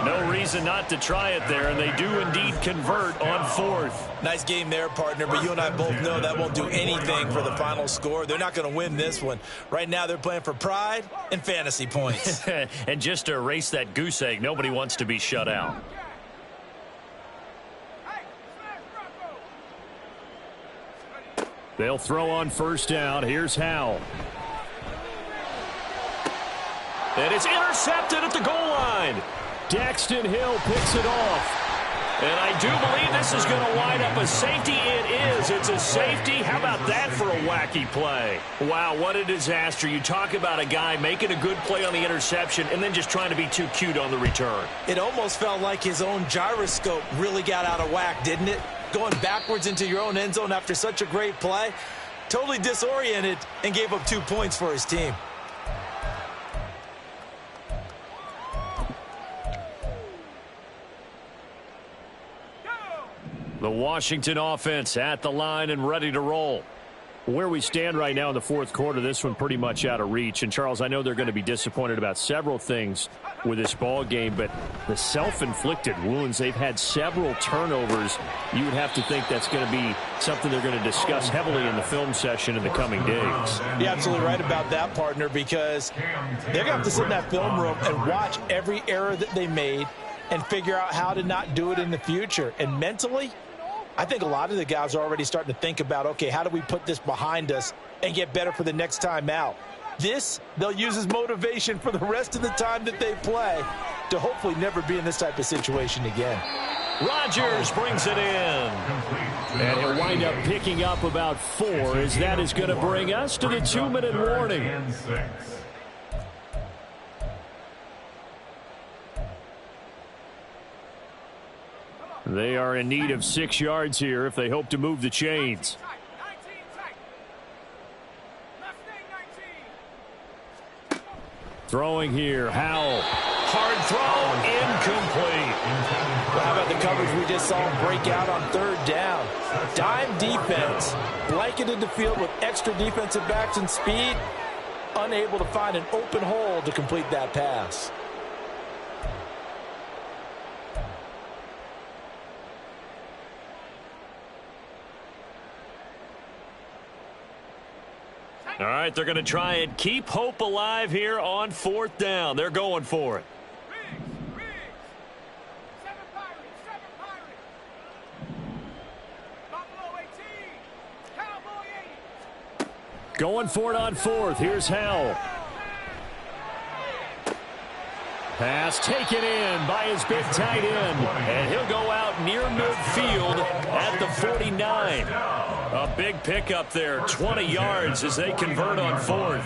Speaker 1: No reason not to try it there, and they do indeed convert on 4th.
Speaker 3: Nice game there, partner, but you and I both know that won't do anything for the final score. They're not going to win this one. Right now, they're playing for pride and fantasy points.
Speaker 1: And just to erase that goose egg, nobody wants to be shut out. They'll throw on 1st down. Here's Howell. And it's intercepted at the goal line. Daxton Hill picks it off. And I do believe this is going to wind up a safety. It is. It's a safety. How about that for a wacky play? Wow, what a disaster. You talk about a guy making a good play on the interception and then just trying to be too cute on the return.
Speaker 3: It almost felt like his own gyroscope really got out of whack, didn't it? Going backwards into your own end zone after such a great play. Totally disoriented and gave up 2 points for his team.
Speaker 1: The Washington offense at the line and ready to roll. Where we stand right now in the 4th quarter, this one pretty much out of reach. And, Charles, I know they're going to be disappointed about several things with this ball game, but the self-inflicted wounds, they've had several turnovers. You would have to think that's going to be something they're going to discuss heavily in the film session in the coming days.
Speaker 4: You're absolutely right about that, partner, because they're going to have to sit in that film room and watch every error that they made and figure out how to not do it in the future. And mentally, I think a lot of the guys are already starting to think about, okay, how do we put this behind us and get better for the next time out? This, they'll use as motivation for the rest of the time that they play to hopefully never be in this type of situation again.
Speaker 1: Rodgers brings it in. And he'll wind up picking up about 4 as that is going to bring us to the 2-minute warning. They are in need of 6 yards here if they hope to move the chains. Throwing here, Howell. Hard throw, incomplete.
Speaker 4: Well, how about the coverage we just saw break out on 3rd down? Dime defense, blanketed the field with extra defensive backs and speed, unable to find an open hole to complete that pass.
Speaker 1: All right, they're going to try and keep hope alive here on 4th down. They're going for it. Going for it on 4th. Here's Howell. Pass taken in by his big tight end. And he'll go out near midfield at the 49. A big pickup there, 20 yards as they convert on 4th.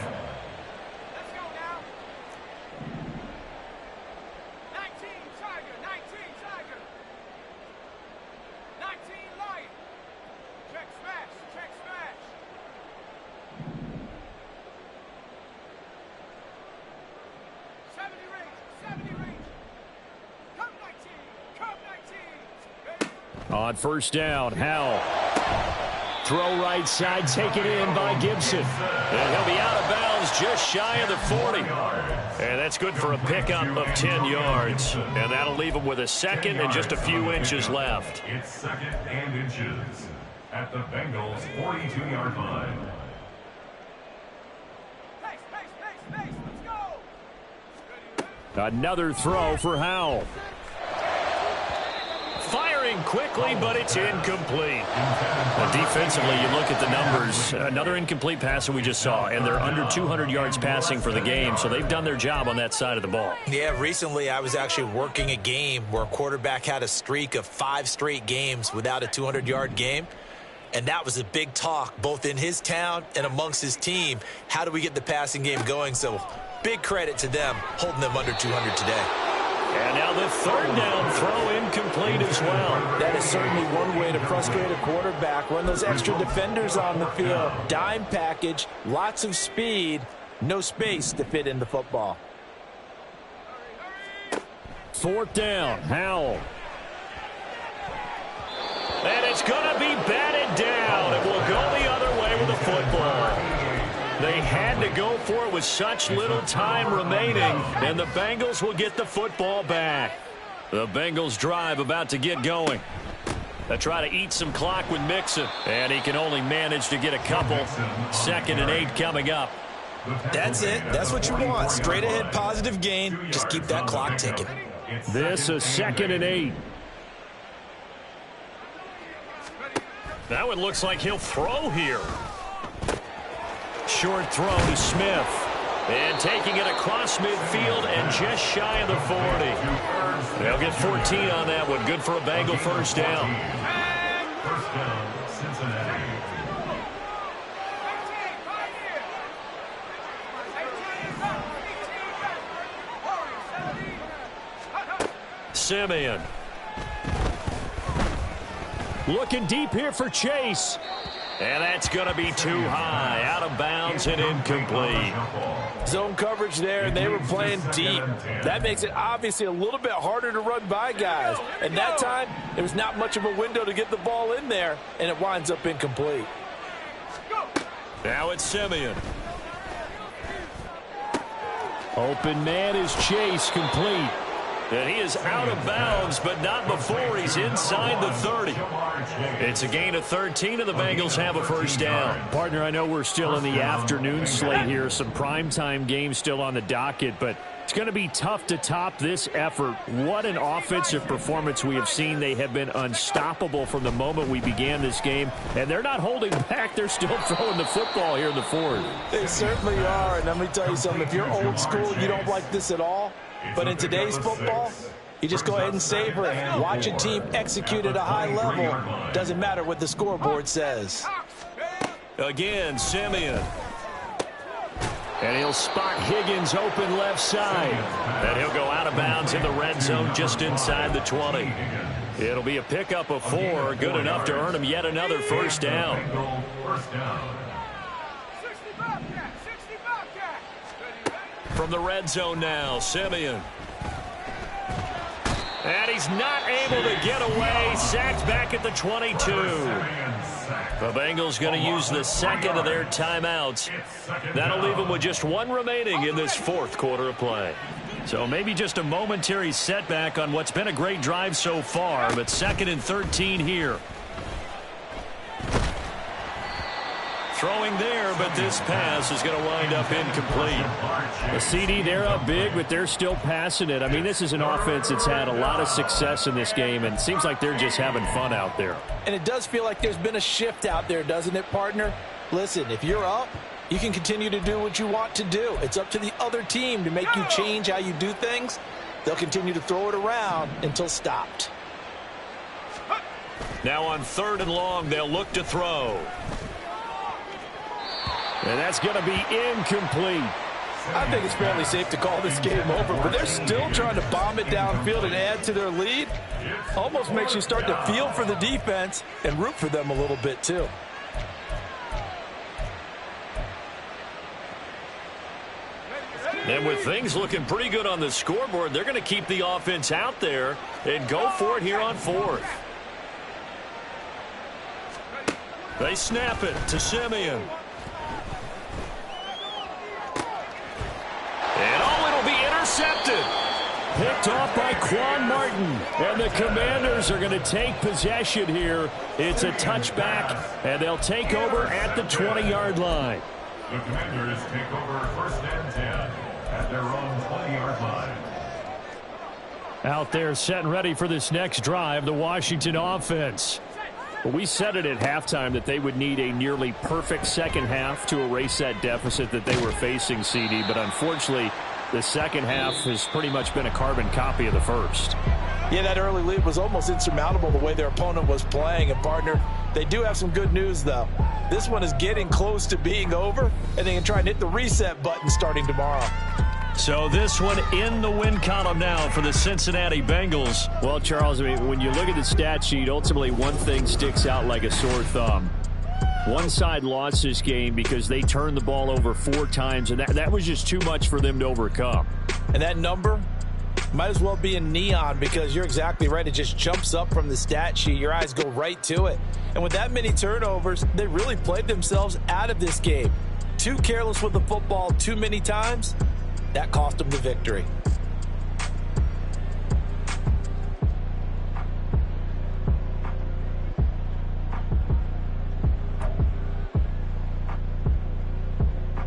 Speaker 1: On 1st down, Howell. Throw right side, taken in by Gibson. And he'll be out of bounds just shy of the 40. And that's good for a pickup of 10 yards. And that'll leave him with a second and just a few inches left.
Speaker 2: It's second and inches at the Bengals' 42-yard line.
Speaker 1: Another throw for Howell. Firing quickly, but it's incomplete. Defensively, you look at the numbers. Another incomplete pass that we just saw, and they're under 200 yards passing for the game, so they've done their job on that side of the ball.
Speaker 3: Yeah, recently I was actually working a game where a quarterback had a streak of 5 straight games without a 200-yard game, and that was a big talk both in his town and amongst his team. How do we get the passing game going? So big credit to them holding them under 200 today.
Speaker 1: And now the third down throw incomplete as well.
Speaker 4: That is certainly one way to frustrate a quarterback. Run those extra defenders on the field. Dime package, lots of speed, no space to fit in the football.
Speaker 1: Fourth down, Howell. And it's going to be batted down. It will go the other way with the football. They had to go for it with such little time remaining, and the Bengals will get the football back. The Bengals drive about to get going. They try to eat some clock with Mixon, and he can only manage to get a couple. 2nd and 8 coming up.
Speaker 3: That's it. That's what you want. Straight ahead positive gain. Just keep that clock ticking.
Speaker 1: This is 2nd and 8. That one looks like he'll throw here. Short throw to Smith. And taking it across midfield and just shy of the 40. They'll get 14 on that one. Good for a Bengal first down.
Speaker 2: First down, Cincinnati.
Speaker 1: Simeon. Looking deep here for Chase. And that's going to be too high. Out of bounds and incomplete.
Speaker 4: Zone coverage there, and they were playing deep. That makes it obviously a little bit harder to run by guys. And that time, there was not much of a window to get the ball in there, and it winds up incomplete.
Speaker 1: Now it's Simeon. Open man is Chase, complete. And he is out of bounds, but not before he's inside the 30. It's a gain of 13, and the Bengals have a first down. Partner, I know we're still in the afternoon slate here. Some primetime games still on the docket, but it's going to be tough to top this effort. What an offensive performance we have seen. They have been unstoppable from the moment we began this game, and they're not holding back. They're still throwing the football here in the fourth.
Speaker 4: They certainly are, and let me tell you something. If you're old school, you don't like this at all. But in today's football, you just go ahead and savor it. Watch a team execute at a high level. Doesn't matter what the scoreboard says.
Speaker 1: Again, Simeon. And he'll spot Higgins open left side. And he'll go out of bounds in the red zone just inside the 20. It'll be a pickup of 4. Good enough to earn him yet another first down. From the red zone now, Simeon. And he's not able to get away. Sacked back at the 22. The Bengals going to use the second of their timeouts. That'll leave them with just 1 remaining in this fourth quarter of play. So maybe just a momentary setback on what's been a great drive so far, but 2nd and 13 here. Throwing there, but this pass is going to wind up incomplete. The CD, they're up big, but they're still passing it. I mean, this is an offense that's had a lot of success in this game, and it seems like they're just having fun out there.
Speaker 4: And it does feel like there's been a shift out there, doesn't it, partner? Listen, if you're up, you can continue to do what you want to do. It's up to the other team to make you change how you do things. They'll continue to throw it around until stopped.
Speaker 1: Now on 3rd and long, they'll look to throw. And that's going to be incomplete.
Speaker 4: I think it's fairly safe to call this game over, but they're still trying to bomb it downfield and add to their lead. Almost makes you start to feel for the defense and root for them a little bit, too.
Speaker 1: And with things looking pretty good on the scoreboard, they're going to keep the offense out there and go for it here on 4th. They snap it to Simeon.
Speaker 3: intercepted.
Speaker 1: Picked off by Quan Martin. And the Commanders are going to take possession here. It's a touchback, and they'll take over at the 20-yard line.
Speaker 2: The Commanders take over 1st and 10 at their own 20-yard line.
Speaker 1: Out there set and ready for this next drive, the Washington offense. Well, we said it at halftime that they would need a nearly perfect second half to erase that deficit that they were facing, CD. But unfortunately, the second half has pretty much been a carbon copy of the first.
Speaker 4: Yeah, that early lead was almost insurmountable the way their opponent was playing. And, partner, they do have some good news, though. This one is getting close to being over, and they can try and hit the reset button starting tomorrow.
Speaker 1: So this one in the win column now for the Cincinnati Bengals. Well, Charles, I mean, when you look at the stat sheet, ultimately one thing sticks out like a sore thumb. One side lost this game because they turned the ball over 4 times, and that was just too much for them to overcome.
Speaker 4: And that number might as well be in neon, because you're exactly right. It just jumps up from the stat sheet. Your eyes go right to it. And with that many turnovers, they really played themselves out of this game. Too careless with the football too many times. That cost them the victory.